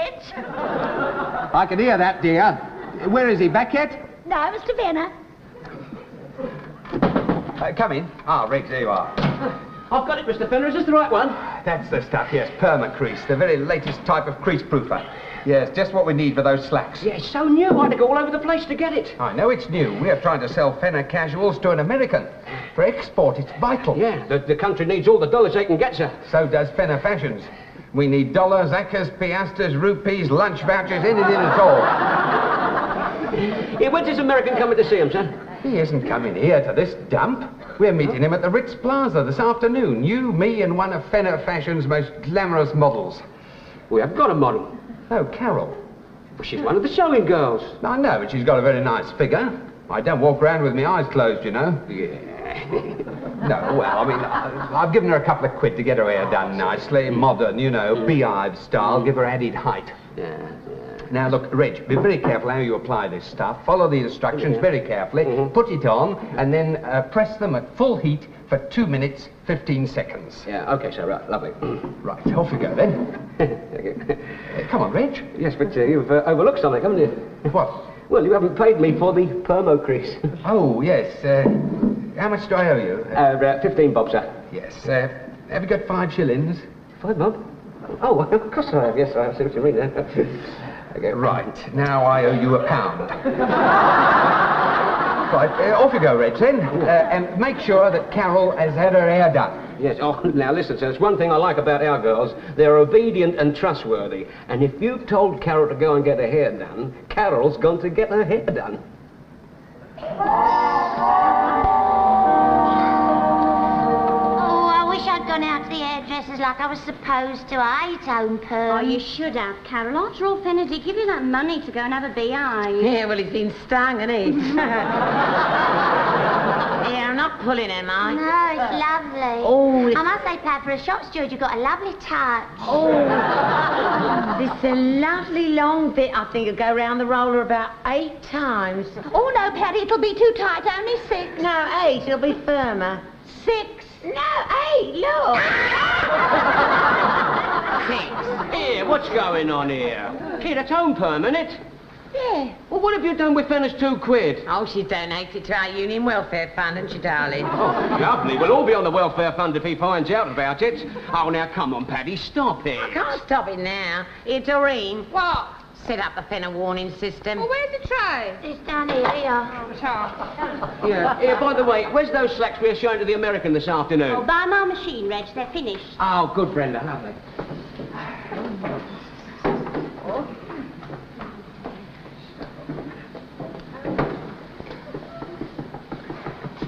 Reg. I can hear that, dear. Where is he, back yet? No, Mr. Venner. Come in. Ah, Reg, there you are. I've got it, Mr. Fenner. Is this the right one? That's the stuff, yes. Perma-crease, the very latest type of crease-proofer. Yes, just what we need for those slacks. Yeah, it's so new. I had to go all over the place to get it. I know it's new. We are trying to sell Fenner casuals to an American. For export, it's vital. Yeah, the country needs all the dollars they can get, sir. So does Fenner Fashions. We need dollars, acres, piastres, rupees, lunch vouchers, anything at all. Yeah, when's this American coming to see him, sir? He isn't coming here to this dump. We're meeting him at the Ritz Plaza this afternoon. You, me, and one of Fenner Fashion's most glamorous models. We have got a model. Oh, Carol. Well, she's one of the showing girls. I know, but she's got a very nice figure. I don't walk around with my eyes closed, you know. Yeah. No, well, I mean, I've given her a couple of quid to get her hair done nicely, modern, you know, beehive style, give her added height. Yeah. Now, look, Reg, be very careful how you apply this stuff. Follow the instructions very carefully. Put it on, and then press them at full heat for 2 minutes, 15 seconds. Yeah, OK, sir, right, lovely. Right, off you go, then. Come on, Reg. Yes, but you've overlooked something, haven't you? What? Well, you haven't paid me for the permo-crease. Oh, yes. How much do I owe you? 15 bob, sir. Yes. Have you got 5 shillings? 5 bob? Oh, of course I have. Yes, I see what you mean there. Okay, right. Now I owe you £1. Right, off you go, Reg, then. And make sure that Carol has had her hair done. Yes, oh, now listen, sir, there's one thing I like about our girls. They're obedient and trustworthy. And if you told Carol to go and get her hair done, Carol's gone to get her hair done. I'd gone out to the hairdressers like I was supposed to. I hate home perm. Oh, you should have, Carol. After all, Fenner did give you that money to go and have a beehive. Yeah, well, he's been stung, hasn't he? Yeah, I'm not pulling him, I. No, it's lovely. Oh, I must say, Pat, for a shop steward, you've got a lovely touch. Oh, this is a lovely long bit. I think it'll go round the roller about 8 times. Oh, no, Patty, it'll be too tight. Only 6. No, 8. It'll be firmer. 6. No, 8, look. 6. Here, what's going on here? Kid, it's home perm, isn't it? Yeah. Well, what have you done with Fenner's 2 quid? Oh, she donated to our union welfare fund, hasn't she, darling? Oh, lovely. We'll all be on the welfare fund if he finds out about it. Oh, now, come on, Paddy, stop it. I can't stop it now. Here, Doreen. What? Set up the Fenner warning system. Well, where's the tray? It's down here. Yeah. Here, by the way, where's those slacks we were showing to the American this afternoon? Oh, by my machine, Reg. They're finished. Oh, good, Brenda. Lovely.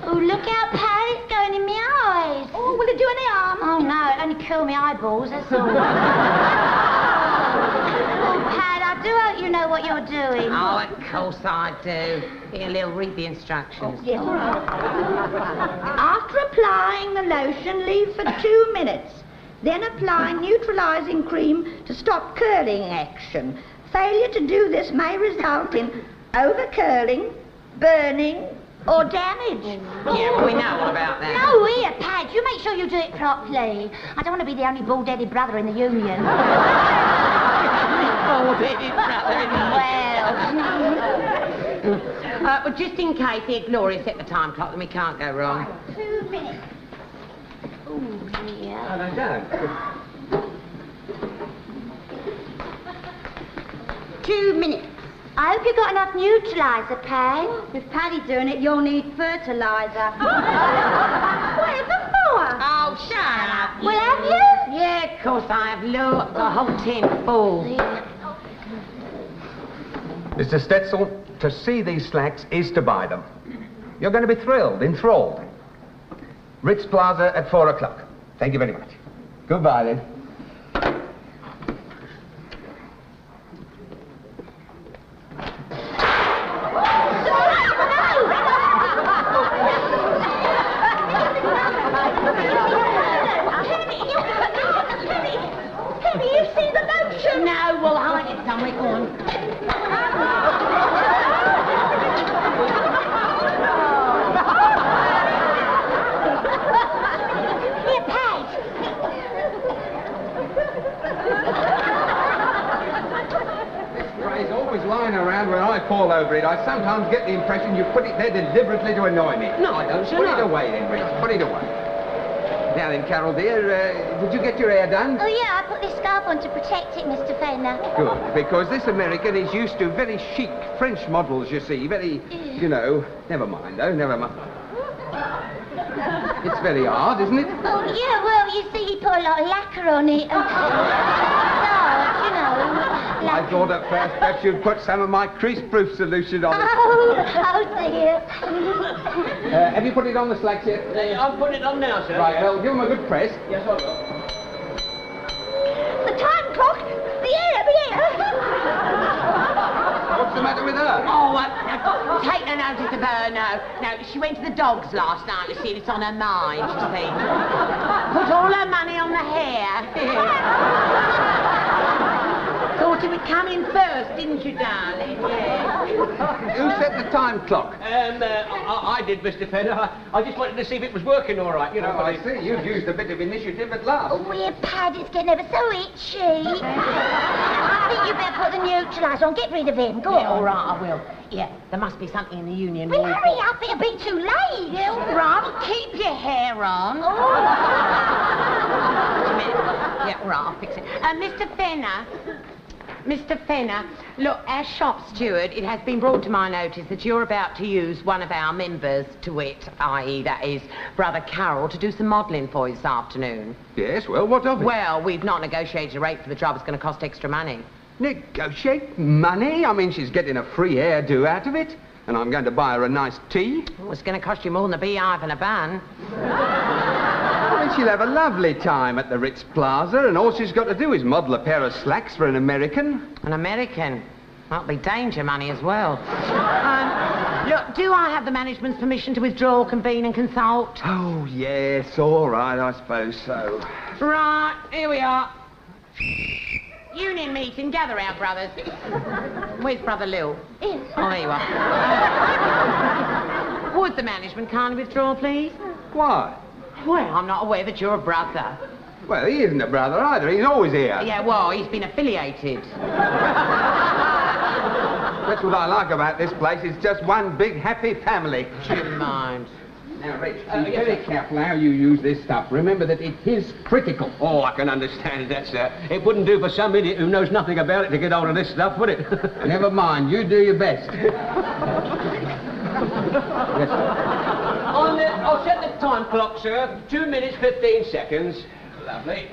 Oh, look out, Pat, it's going in my eyes. Oh, will it do any harm? Oh, no, it only curl my eyeballs, that's all. Oh, Pat, I do hope you know what you're doing. Oh, of course I do. Here, Lil, read the instructions. Yes, all right. After applying the lotion, leave for 2 minutes. Then apply neutralizing cream to stop curling action. Failure to do this may result in over-curling, burning, or damage. Yeah, well, we know all about that. No, here, Pat, you make sure you do it properly. I don't want to be the only bald-headed brother in the union. Bald-headed brother in the Well... well, just in case, here, Gloria set the time clock, then we can't go wrong. 2 minutes. Oh, dear. Oh, they don't. 2 minutes. I hope you got enough neutraliser, Pat. With Paddy doing it, you'll need fertiliser. Whatever for? Oh, shut up. Well, have you? Yeah, of course I have. Look, the whole tin full. Mr. Stetzel, to see these slacks is to buy them. You're going to be thrilled, enthralled. Ritz Plaza at 4 o'clock. Thank you very much. Goodbye, then. No, we'll hide it somewhere. Go on. Here, Pat. always lying around when I fall over it. I sometimes get the impression you put it there deliberately to annoy me. No, I don't, sir. Put it away, Henry. Put it away. Now then, Carol, dear, did you get your hair done? Oh, yeah, I put this scarf on to protect it, Mr. Fenner. Good, because this American is used to very chic French models, you see. Very, you know... Never mind, though, never mind. It's very hard, isn't it? Oh, yeah, well, you see, he put a lot of lacquer on it. You know, I thought at first that you'd put some of my crease-proof solution on it. Oh, dear. Have you put it on the slacks yet? I'll put it on now, sir. Right, well, give them a good press. Yes, I will. The time clock! The air! What's the matter with her? Oh, take no notice of her, no. No, she went to the dogs last night, you see, and it's on her mind, you see. Put all her money on the hair. Thought it would come in first, didn't you, darling? Yeah. Who set the time clock? I did, Mr. Fenner. I just wanted to see if it was working all right, you know. Oh, I see. You've used a bit of initiative at last. Oh, your pad is getting ever so itchy. I think you better put the neutraliser on. Get rid of him. Go Yeah, on. all right, I will. Yeah, there must be something in the union. Well, wall. hurry up. It'll be too late. Yeah, all right, well, keep your hair on. Oh. Yeah, all right, I'll fix it. Mr. Fenner, look, as shop steward, it has been brought to my notice that you're about to use one of our members, to wit, i.e., that is, Brother Carroll, to do some modelling for you this afternoon. Yes, well, what of it? Well, we've not negotiated a rate for the job. It's going to cost extra money. Negotiate money? I mean, she's getting a free hairdo out of it. And I'm going to buy her a nice tea. Well, it's going to cost you more than a beehive and a bun. And she'll have a lovely time at the Ritz Plaza, and all she's got to do is model a pair of slacks for an American. An American? That'll be danger money as well. Look, do I have the management's permission to withdraw, convene and consult? Oh, yes, all right, I suppose so. Right, here we are. Union meeting, gather round, brothers. Where's Brother Lil? Here. Oh, there you are. Would the management kindly withdraw, please? Why? Well, I'm not aware that you're a brother. Well, he isn't a brother either. He's always here. Yeah, well, he's been affiliated. That's what I like about this place. It's just one big happy family. Do you mind? Now, Rich, be very careful how you use this stuff. Remember that it is critical. Oh, I can understand that, sir. It wouldn't do for some idiot who knows nothing about it to get hold of this stuff, would it? Never mind. You do your best. Yes, sir. I'll set the time clock, sir. 2 minutes, 15 seconds. Lovely.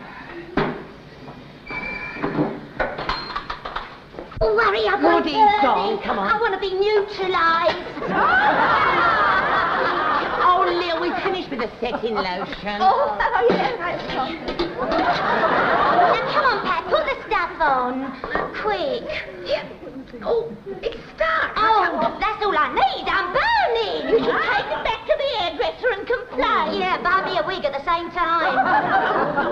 Oh, hurry up. What I'm is burning. gone? Come on. I want to be neutralised. Oh, Lil, we've finished with the setting lotion. Oh, yeah, that's fine. Now, come on, Pat, put the stuff on. Quick. Yeah. Oh, it's stuck. Oh, that's all I need. I'm burning. You should take it back to the hairdresser and complain. Yeah, buy me a wig at the same time.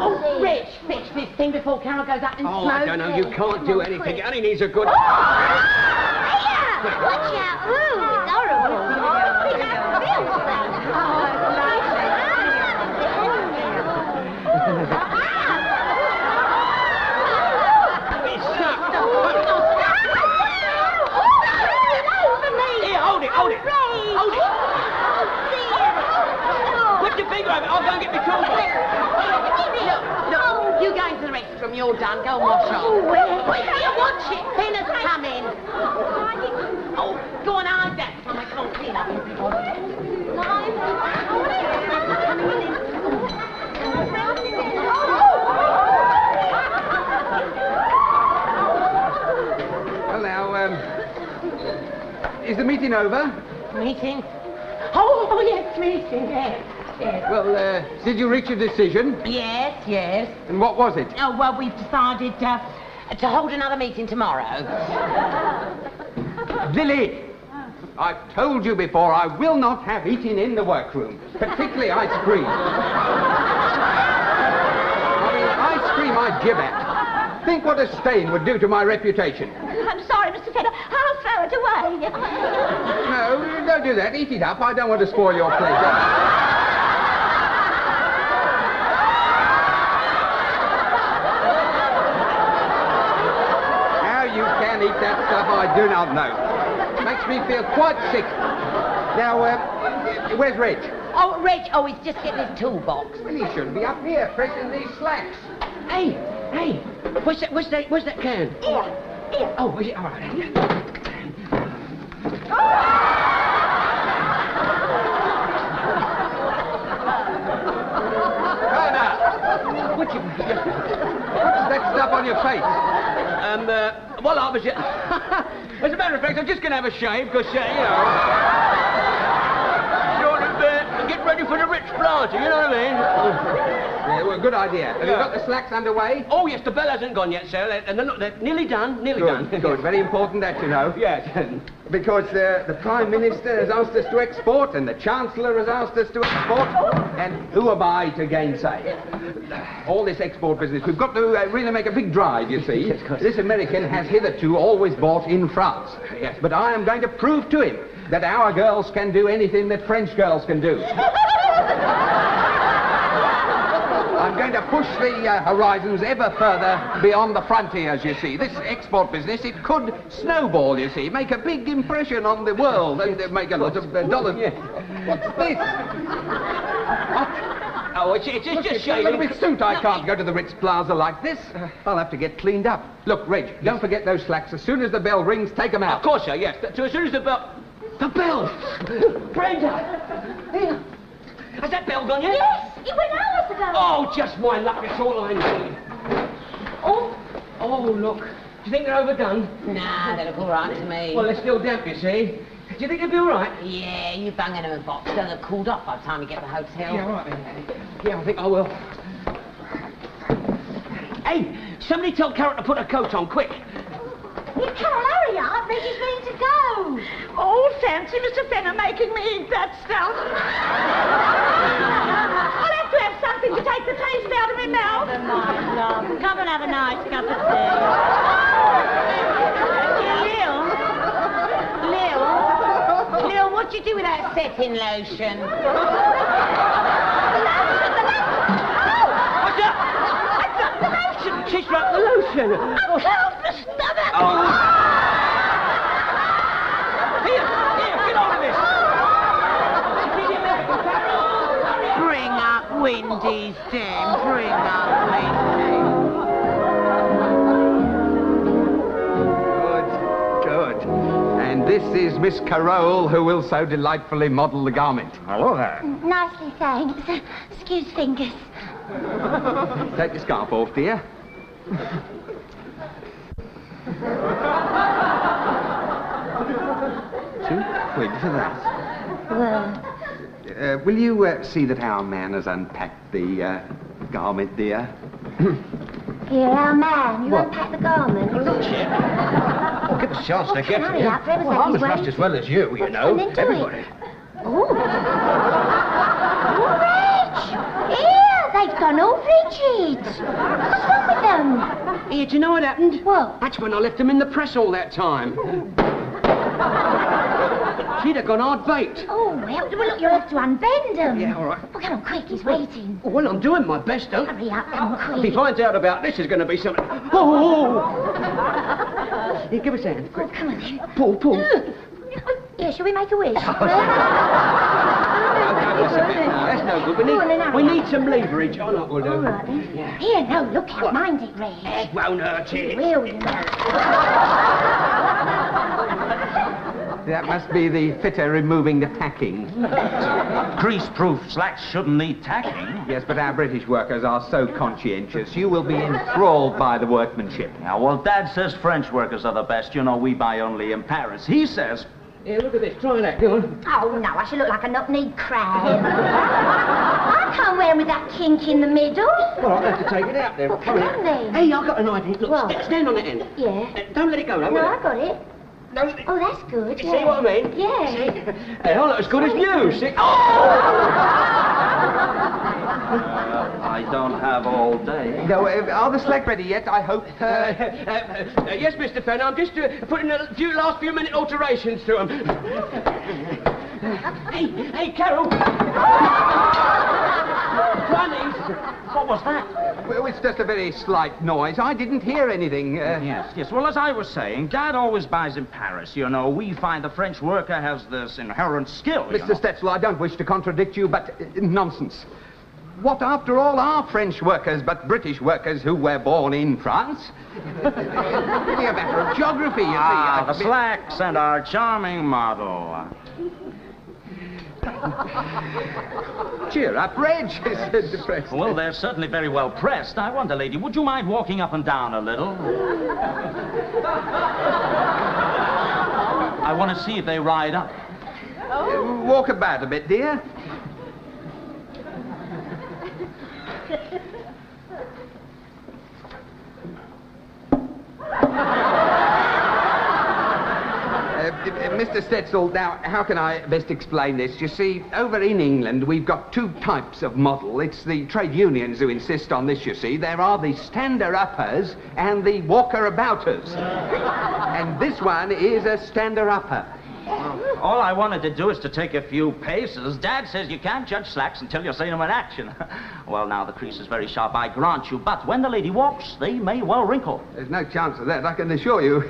Oh, Rich, fix this thing before Carol goes up and Oh, smokes. I don't know. You can't do anything. It only needs a good... Here! Watch out. Ooh, it's horrible. Oh, that feels bad. Hold it. Put your finger over it. I'll go and get my toolbox. Look, you go into the restroom. You're done. Go and wash off. Watch it. Fenner's coming. Oh, go on, hide that. Oh, I can't clean up Well, now, is the meeting over? Meeting? Oh, yes, meeting, yes. Well, did you reach a decision? Yes. And what was it? Oh, well, we've decided to hold another meeting tomorrow. Lily! I've told you before, I will not have eating in the workroom, particularly ice cream. I mean, ice cream I jib at. Think what a stain would do to my reputation. I'm sorry, Mr. Fenner. I'll throw it away. No, don't do that. Eat it up. I don't want to spoil your pleasure. How you can can eat that stuff, I do not know. Makes me feel quite sick. Now, where's Reg? Oh, Reg, he's just getting his toolbox. Well, he should be up here, pressing these slacks. Hey, what's that can? Here. Oh, is it? All right. What's that stuff on your face? Well, obviously, as a matter of fact, I'm just going to have a shave because, sort of get ready for the rich planter, you know what I mean? Yeah, well, good idea. Have you got the slacks underway? Oh, yes, the bell hasn't gone yet, sir. And they're nearly done, Good, very important that you know. Yes. Because the Prime Minister has asked us to export and the Chancellor has asked us to export. And who am I to gainsay? All this export business, we've got to really make a big drive, you see. Yes, of course. This American has hitherto always bought in France. Yes. But I am going to prove to him that our girls can do anything that French girls can do. I'm going to push the horizons ever further beyond the frontiers, you see. This export business, it could snowball, you see, make a big impression on the world and make a lot of dollars. Yeah. What's this? Oh, it's Look, just it's a shaving. little bit suit. I can't go to the Ritz Plaza like this. I'll have to get cleaned up. Look, Reg, don't forget those slacks. As soon as the bell rings, take them out. Of course, sir, yes. So as soon as the bell... The bell! Brenda! Here. Has that bell gone yet? Yes, it went hours ago. Oh, just my luck. That's all I need. Oh, look. Do you think they're overdone? Nah, they look all right to me. Well, they're still damp, you see. Do you think they'll be all right? Yeah, you bung in a box. They'll have cooled off by the time you get to the hotel. Yeah, all right then. Yeah, I think I will. Hey, somebody tell Carrot to put her coat on, quick. You can't hurry up. Reggie's ready to go. Oh, fancy Mr. Fenner making me eat that stuff. I'll have to have something to take the taste out of my mouth. Never mind, love. Come and have a nice cup of tea. Lil, what'd you do with that setting lotion? What's that? I dropped the lotion. She's dropped the lotion. I can't the stomach. Here, get on with this. Bring up Wendy's, Dan. Bring up Wendy's. Good. And this is Miss Carole, who will so delightfully model the garment. Hello there. Nicely, thanks. Excuse fingers. Take your scarf off, dear. £2 for that. Well, Will you see that our man has unpacked the garment, dear? here, our man. You unpack the garment. Look, Chip. Oh, give us a chance to get hurry here. up, Reverend, I'm he's as dressed waiting. as well as you, you know. And then do Everybody. it. Oh. Reg! Here, they've gone all rigid. What's wrong with them? Here, do you know what happened? What? That's when I left them in the press all that time. She'd have gone hard baked. Oh, well, look, you'll have to unbend them. Yeah, all right. Well, come on, quick, he's waiting. Oh, well, I'm doing my best, don't I? Hurry up, come on, If he quick. finds out about this, there's going to be something... Oh! Here, give us a hand. Oh, come on, then. Pull. Here, shall we make a wish? That's no good. Go on, then, hurry We up. need some leverage. I know what we'll do. All right, then. Yeah. Here, no, look out. Mind it, Reg. It won't hurt it. Will you know? That must be the fitter removing the tacking. Grease-proof slacks shouldn't need tacking. Yes, but our British workers are so conscientious. You will be enthralled by the workmanship. Yeah, well, Dad says French workers are the best. You know, we buy only in Paris. He says... Here, look at this. Try that. Go on. Oh, no, I should look like a knock-kneed crab. I can't wear 'em with that kink in the middle. Well, I'll have to take it out then. Well, come on, then. Hey, I've got an idea. Look, What? stand on the end. Yeah. Don't let it go, though, No, will I it? got it. No, Oh, that's good, see yeah. what I mean? Yeah. See? Hey, I'm not as good as you. See? Oh! I don't have all day. No, are the slack ready yet? I hope. Yes, Mr. Fenn, I'm just putting a last few minute alterations to them. Hey, Carol! Try these. What was that? Well, it's just a very slight noise. I didn't hear anything. Yes. Well, as I was saying, Dad always buys in Paris. You know, we find the French worker has this inherent skill. Mr. Stetzel, I don't wish to contradict you, but nonsense. What, after all, are French workers but British workers who were born in France? It's really a matter of geography, you see. The slacks and our charming model. Cheer up, Reg, said depressed. Well, they're certainly very well pressed. I wonder, lady, would you mind walking up and down a little? I want to see if they ride up. Walk about a bit, dear. Mr. Stetzel, now, how can I best explain this? You see, over in England, we've got two types of model. It's the trade unions who insist on this, you see. There are the stander-uppers and the walker-abouters. And this one is a stander-upper. All I wanted to do is to take a few paces. Dad says you can't judge slacks until you've seen them in action. Well, now, the crease is very sharp, I grant you, but when the lady walks, they may well wrinkle. There's no chance of that, I can assure you.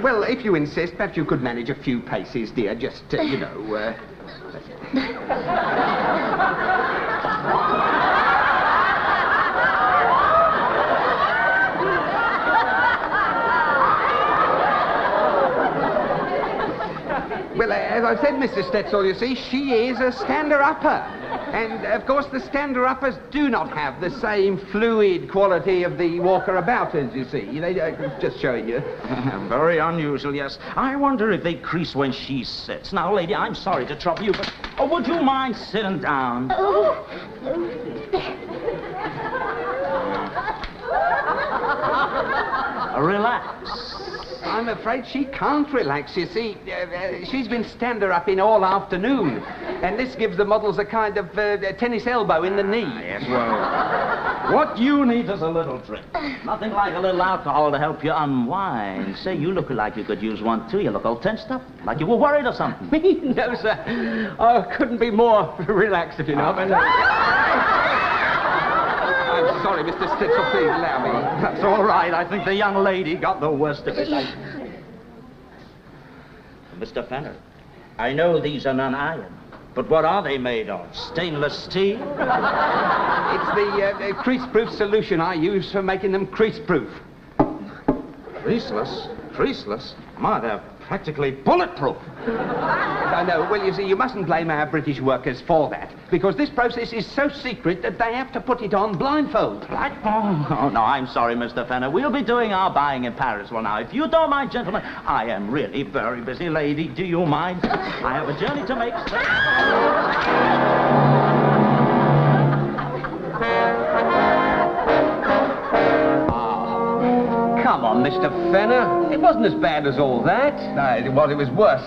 Well, if you insist, perhaps you could manage a few paces, dear, just, you know, Well, as I said, Mr. Stetzel, you see, she is a stander-upper. And, of course, the stander-uppers do not have the same fluid quality of the walker-abouters, you see. They, just showing you. Very unusual, yes. I wonder if they crease when she sits. Now, lady, I'm sorry to trouble you, but would you mind sitting down? Relax. I'm afraid she can't relax, you see. She's been stander-upping all afternoon. And this gives the models a kind of tennis elbow in the knee. Yes, well, what you need is a little drink. Nothing like a little alcohol to help you unwind. Say, you look like you could use one, too. You look all tensed up, like you were worried or something. Me? No, sir. I couldn't be more relaxed, if you know. But, I'm sorry, Mr. Stetzel, please allow me. That's all right. I think the young lady got the worst of it. Mr. Fenner, I know these are non-iron, but what are they made of? Stainless steel? It's the crease-proof solution I use for making them crease-proof. Creaseless? Creaseless? My, they're practically bulletproof. I know. Well, you see, you mustn't blame our British workers for that, because this process is so secret that they have to put it on blindfold. Oh, no, I'm sorry, Mr. Fenner. We'll be doing our buying in Paris. Well, now, if you don't mind, gentlemen, I am really very busy. Lady, do you mind? I have a journey to make. come on, Mr. Fenner. It wasn't as bad as all that. No, it was worse.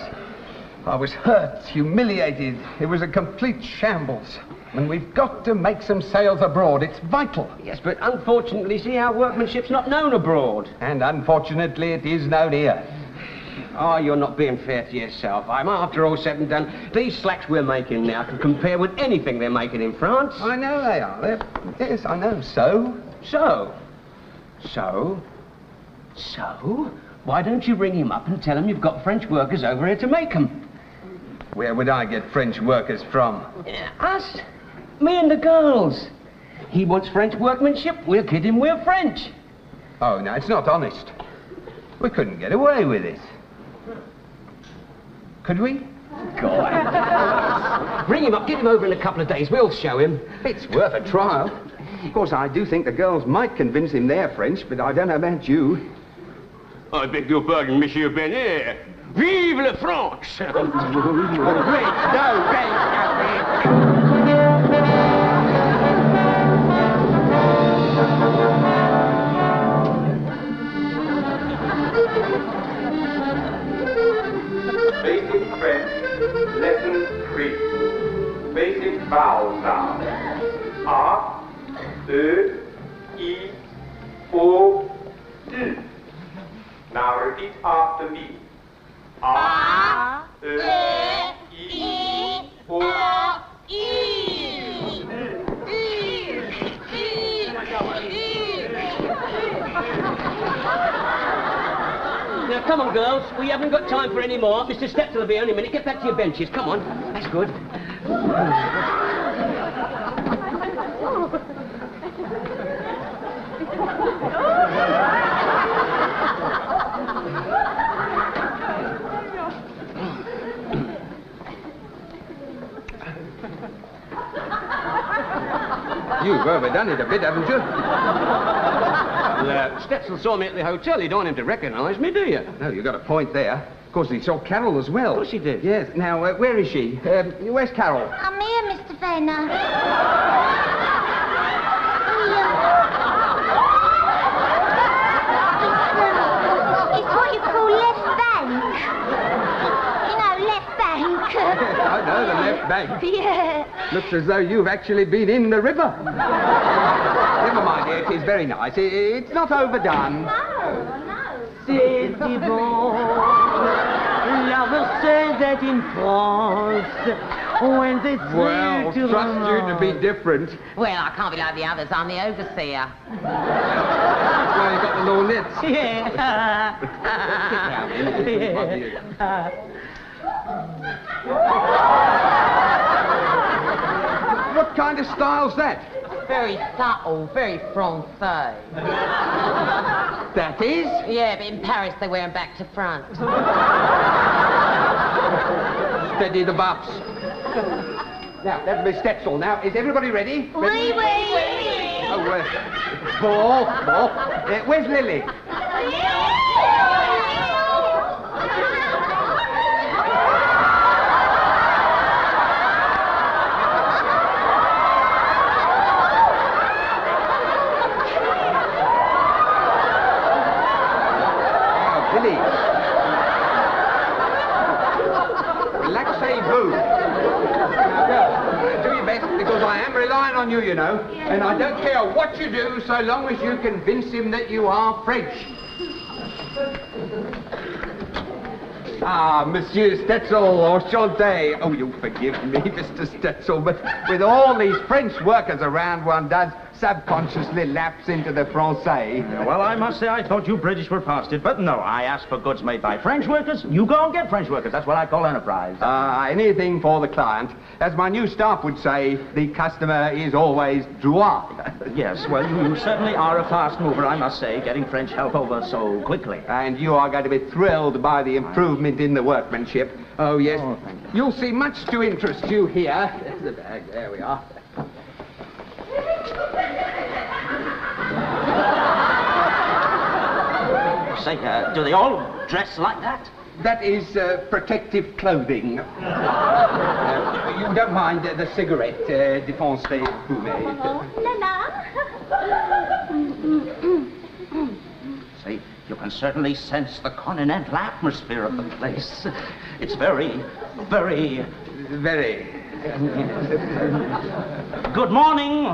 I was hurt, humiliated. It was a complete shambles. And we've got to make some sales abroad. It's vital. Yes, but unfortunately, see, our workmanship's not known abroad. And unfortunately, it is known here. Oh, you're not being fair to yourself. I'm after all said and done. These slacks we're making now can compare with anything they're making in France. I know they are. Yes, I know. So? So? Why don't you ring him up and tell him you've got French workers over here to make them? Where would I get French workers from? Us. Me and the girls. He wants French workmanship. We'll kid him we're French. Oh, no, it's not honest. We couldn't get away with it. Could we? Go on. Ring him up. Get him over in a couple of days. We'll show him. It's worth a trial. Of course, I do think the girls might convince him they're French, but I don't know about you. I beg your pardon, Monsieur Benet. Vive la France! Great, no, Basic French, Lesson 3. Basic vowel sound. A, E, I, O, U. Now repeat after me. A, E, I, O, U. now, come on, girls. We haven't got time for any more. Mr. Stepton will be any minute. Get back to your benches. Come on. That's good. You've overdone it a bit, haven't you? Well, Stetson saw me at the hotel. You don't want him to recognise me, do you? No, you've got a point there. Of course, he saw Carol as well. Of course he did. Yes. Now, where is she? Where's Carol? I'm here, Mr. Fenner. It's what you call left bank. You know, left bank. I know, the left bank. Yeah. Looks as though you've actually been in the river. Never mind, dear, it is very nice. It's not overdone. No. C'est bon. Lovers say that in France, when they Well, thrill to trust you to be different. Well, I can't be like the others. I'm the overseer. That's why you got the lorgnettes. Yeah. What kind of style's that? Very subtle, very Francais. That is? Yeah, but in Paris they wear them back to front. Steady the buffs. Now, that's Miss Stetzel. Now, is everybody ready? Oui. Oh, Ball. Where's Lily? Relaxez-vous. Now, girls, do your best, because I am relying on you, you know. And I don't care what you do, so long as you convince him that you are French. Ah, Monsieur Stetzel, enchanté. Oh, you'll forgive me, Mr. Stetzel, but with all these French workers around, one does subconsciously lapse into the Francais. Yeah, well, I must say I thought you British were past it, but no, I asked for goods made by French workers. You go and get French workers. That's what I call enterprise. Anything for the client. As my new staff would say, the customer is always droit. Yes, well, you certainly are a fast mover, I must say, getting French help over so quickly. And you are going to be thrilled by the improvement in the workmanship. Oh, yes. Oh, thank you. You'll see much to interest you here. There's the bag. There we are. Say, do they all dress like that? That is protective clothing. You don't mind the cigarette, défoncé fumé. See, you can certainly sense the continental atmosphere of the place. It's very, very... Very. Good morning.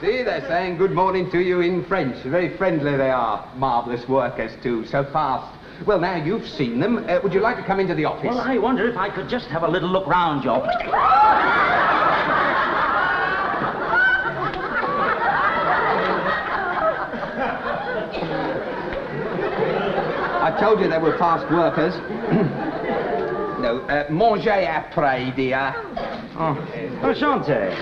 See, they're saying good morning to you in French. Very friendly they are. Marvellous workers, too. So fast. Well, now you've seen them. Would you like to come into the office? Well, I wonder if I could just have a little look round your... I told you they were fast workers. No, manger après, dear. Oh, enchanté.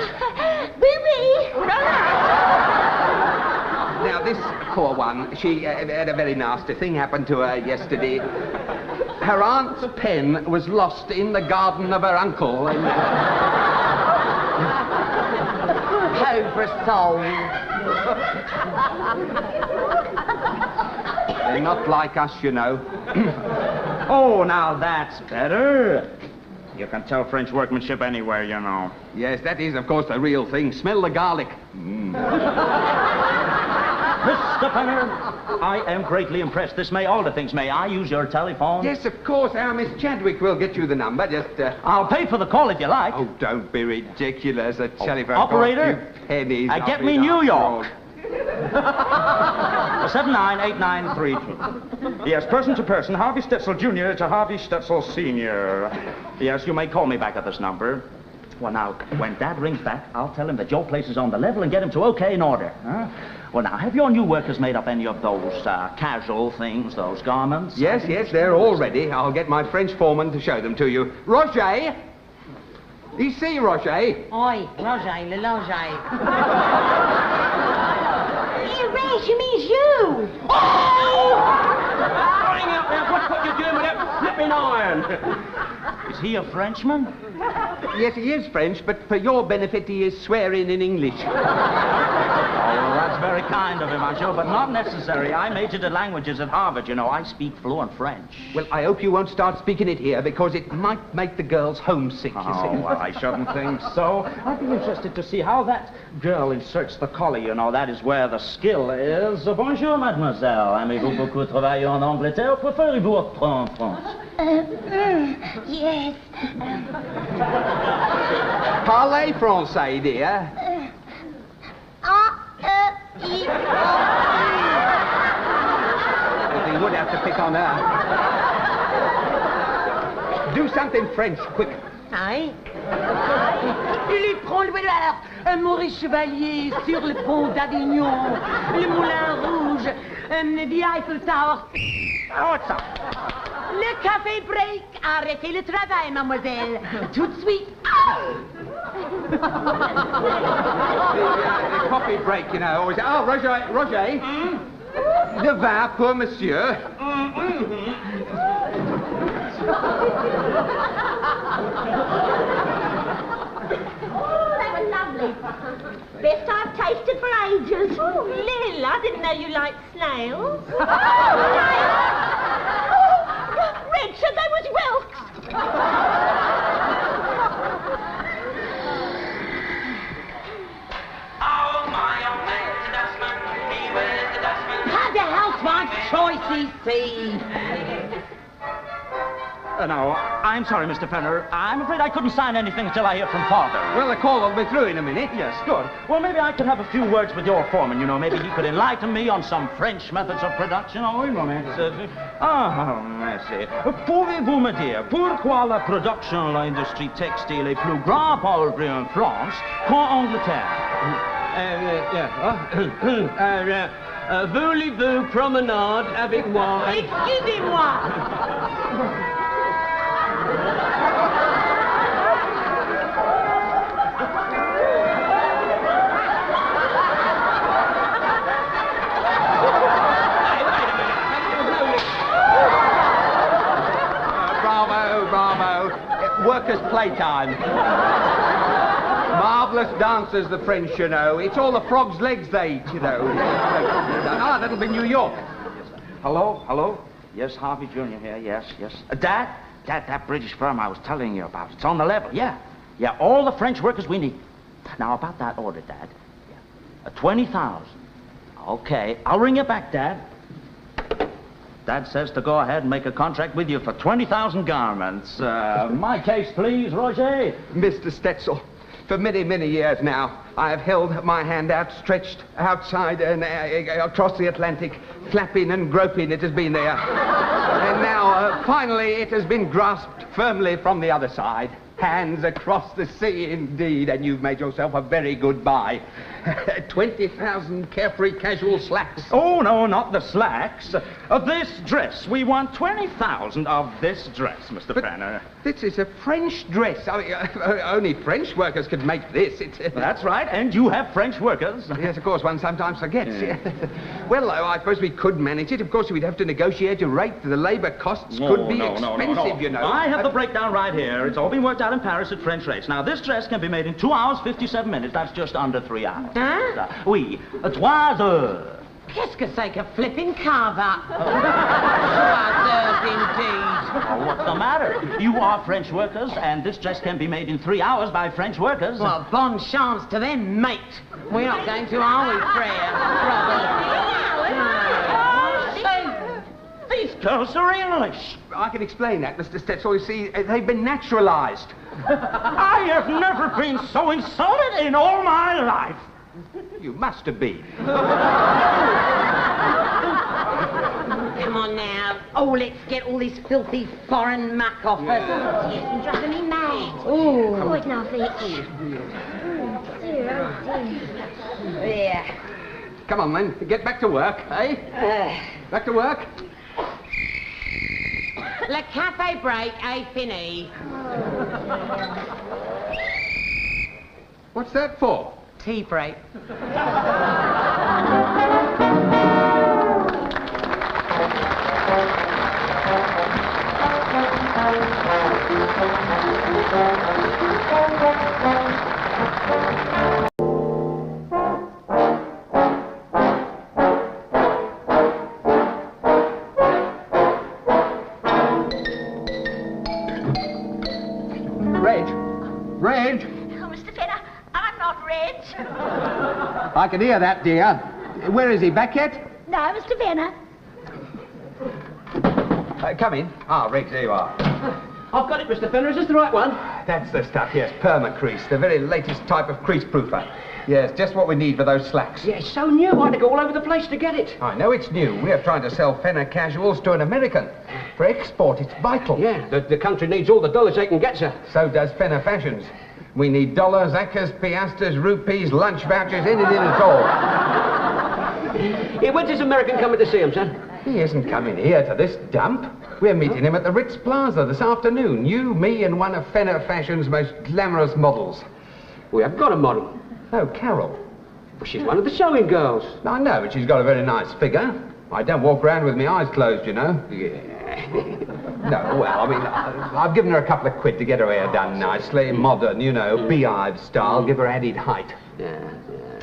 Now, this poor one, she had a very nasty thing happen to her yesterday. Her aunt's pen was lost in the garden of her uncle. And... Pauvre soul. They're not like us, you know. Oh, now that's better. You can tell French workmanship anywhere, you know. Yes, that is, of course, the real thing. Smell the garlic. Mr. Penner, I am greatly impressed. This may alter things. May I use your telephone? Yes, of course. Our Miss Chadwick will get you the number. Just, I'll pay for the call if you like. Oh, don't be ridiculous. A telephone operator, costs you pennies. get me New York. 798932. Yes, person to person, Harvey Stetzel Jr. to Harvey Stetzel Sr. Yes, you may call me back at this number. Well, now, when Dad rings back, I'll tell him that your place is on the level and get him to okay in order. Huh? Well, now, have your new workers made up any of those casual things, those garments? Yes, they're all ready. I'll get my French foreman to show them to you. Roger! Ici, Roger. Oi, Roger, le Roger. Ray, she means you. Hang out there, what you doing with that flipping iron? Is he a Frenchman? Yes, he is French, but for your benefit, he is swearing in English. Oh, well, that's very kind of him, I'm sure, but not necessary. I majored in languages at Harvard, you know. I speak fluent French. Well, I hope you won't start speaking it here, because it might make the girls homesick, you see. Oh, well, I shouldn't think so. I'd be interested to see how that girl inserts the collar, you know. That is where the skill is. Bonjour, mademoiselle. Aimez-vous beaucoup travailler en Angleterre ou préférez-vous être en France? Yes. Parlez français, dear. Well, he would have to pick on her. Do something French, quick. Aye. Il est prend le voleur, un Maurice Chevalier sur le pont d'Avignon, le Moulin Rouge, the Eiffel Tower. Oh, what's up? Le café break. Arrêtez le travail, mademoiselle. Tout de suite. The coffee break, you know. Always. Oh, Roger. De vin pour monsieur. That was lovely. Best I've tasted for ages. Oh, Lil, I didn't know you liked snails. Richard, they was whelks. Had the housewife's choice, see. No, I'm sorry, Mr. Fenner. I'm afraid I couldn't sign anything until I hear from Father. Well, the call will be through in a minute. Yes, good. Well, maybe I could have a few words with your foreman. You know, maybe he could enlighten me on some French methods of production. Oh, oui, moment. Merci. Pouvez-vous me dire pourquoi la production de l'industrie textile est plus grande en France qu'en Angleterre? Voulez-vous promenade avec moi? Excusez-moi. Bravo. Workers' playtime. Marvellous dancers, the French, you know. It's all the frog's legs they eat, you know. Ah, that'll be New York. Hello? Yes, Harvey Jr. here, yes. Dad, that British firm I was telling you about, it's on the level, yeah. Yeah, all the French workers we need. Now, about that order, Dad. Yeah. 20,000. Okay, I'll ring you back, Dad. Dad says to go ahead and make a contract with you for 20,000 garments. My case, please, Roger. Mr. Stetzel, for many, many years now, I have held my hand outstretched outside and across the Atlantic, flapping and groping it has been there. And now, finally, it has been grasped firmly from the other side. Hands across the sea, indeed, and you've made yourself a very good buy. 20,000 carefree casual slacks. Oh, no, not the slacks. This dress. We want 20,000 of this dress, Mr. Fenner. This is a French dress. I mean, only French workers could make this. That's right, and you have French workers. Yes, of course, one sometimes forgets. Yeah. Well, I suppose we could manage it. Of course, we'd have to negotiate a rate. The labour costs could be expensive, you know. I have the breakdown right here. It's all been worked out in Paris at French rates. Now, this dress can be made in 2 hours, 57 minutes. That's just under 3 hours. Huh? Oui, 3 heures. Qu'est-ce que c'est que flipping carver? Indeed. Oh, what's the matter? You are French workers, and this dress can be made in 3 hours by French workers. Well, bonne chance to them, mate. We're not going to, are we, Freya? These girls are English. I can explain that, Mr. Stetzel. You see, they've been naturalised. I have never been so insulted in all my life. You must have been. Come on now, down. Oh, let's get all this filthy foreign muck off us. It's been driving me mad. Oh. Oh, it's not Fitch. Yeah. Come on, then. Get back to work, eh? Back to work. Le cafe break, fini. What's that for? Tea break. Reg! Oh, Mr. Fenner, I'm not Reg. I can hear that, dear. Where is he? Back yet? No, Mr. Fenner. Come in. Ah, Reg, there you are. I've got it, Mr. Fenner. Is this the right one? That's the stuff, yes. Perma-crease, the very latest type of crease-proofer. Yes, just what we need for those slacks. Yeah, it's so new. I had to go all over the place to get it. I know it's new. We're trying to sell Fenner casuals to an American. For export, it's vital. Yeah, the country needs all the dollars they can get, sir. So does Fenner Fashions. We need dollars, acres, piastres, rupees, lunch vouchers, anything at all. Yeah, when's this American coming to see him, sir? He isn't coming here to this dump. We're meeting him at the Ritz Plaza this afternoon. You, me, and one of Fenner Fashion's most glamorous models. We have got a model. Oh, Carol. Well, she's one of the sewing girls. I know, but she's got a very nice figure. I don't walk around with my eyes closed, you know. Yeah. No, well, I mean, I've given her a couple of quid to get her hair done nicely, modern, you know, beehive style, give her added height. Yeah.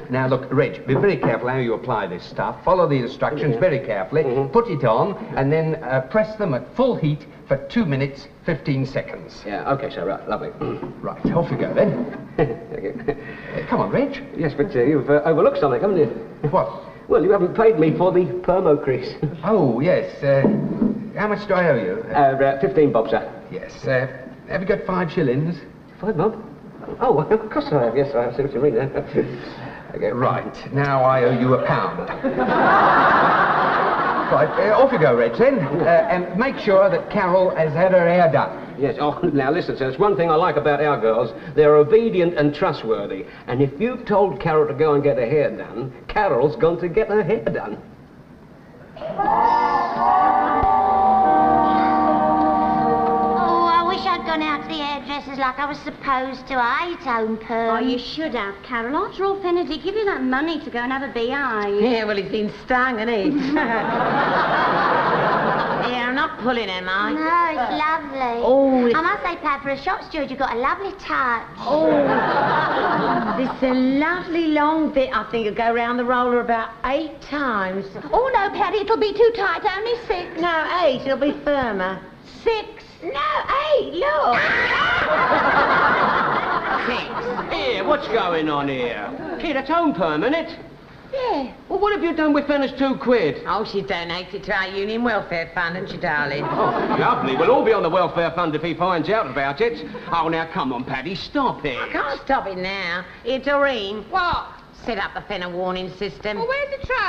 Now, look, Reg, be very careful how you apply this stuff. Follow the instructions very carefully. Put it on, and then press them at full heat for 2 minutes, 15 seconds. Yeah, OK, sir, right, lovely. Right, off you go, then. Come on, Reg. Yes, but you've overlooked something, haven't you? What? Well, you haven't paid me for the permo-crease. Oh, yes. How much do I owe you? 15 bob, sir. Yes. Have you got 5 shillings? 5 bob? Oh, of course I have. Yes, I see what you mean there. Okay, right. Now I owe you £1. Right, off you go, Reg, then. And make sure that Carol has had her hair done. Yes, oh, now listen, sir, there's one thing I like about our girls. They're obedient and trustworthy. And if you've told Carol to go and get her hair done, Carol's gone to get her hair done. I'd gone out to the hairdressers like I was supposed to. I hate own perm. Oh, you should have, Carol. After all, Fenner did give you that money to go and have a beehive. Yeah, well, he's been stung, hasn't he? Yeah, I'm not pulling him, am I? No, it's lovely. Oh, I must say, Pat, for a shop steward, you've got a lovely touch. Oh, this is a lovely long bit. I think it'll go round the roller about 8 times. Oh, no, Patty, it'll be too tight. Only 6. No, 8. It'll be firmer. 6. No, 8, look. 6. Here, what's going on here? Kid, it's home perm, isn't it? Yeah. Well, what have you done with Fenner's 2 quid? Oh, she donated to our union welfare fund, hasn't she, darling? Oh, lovely. We'll all be on the welfare fund if he finds out about it. Oh, now, come on, Paddy, stop it. I can't stop it now. It's Doreen. What? Set up the Fenner warning system. Well, where's the train?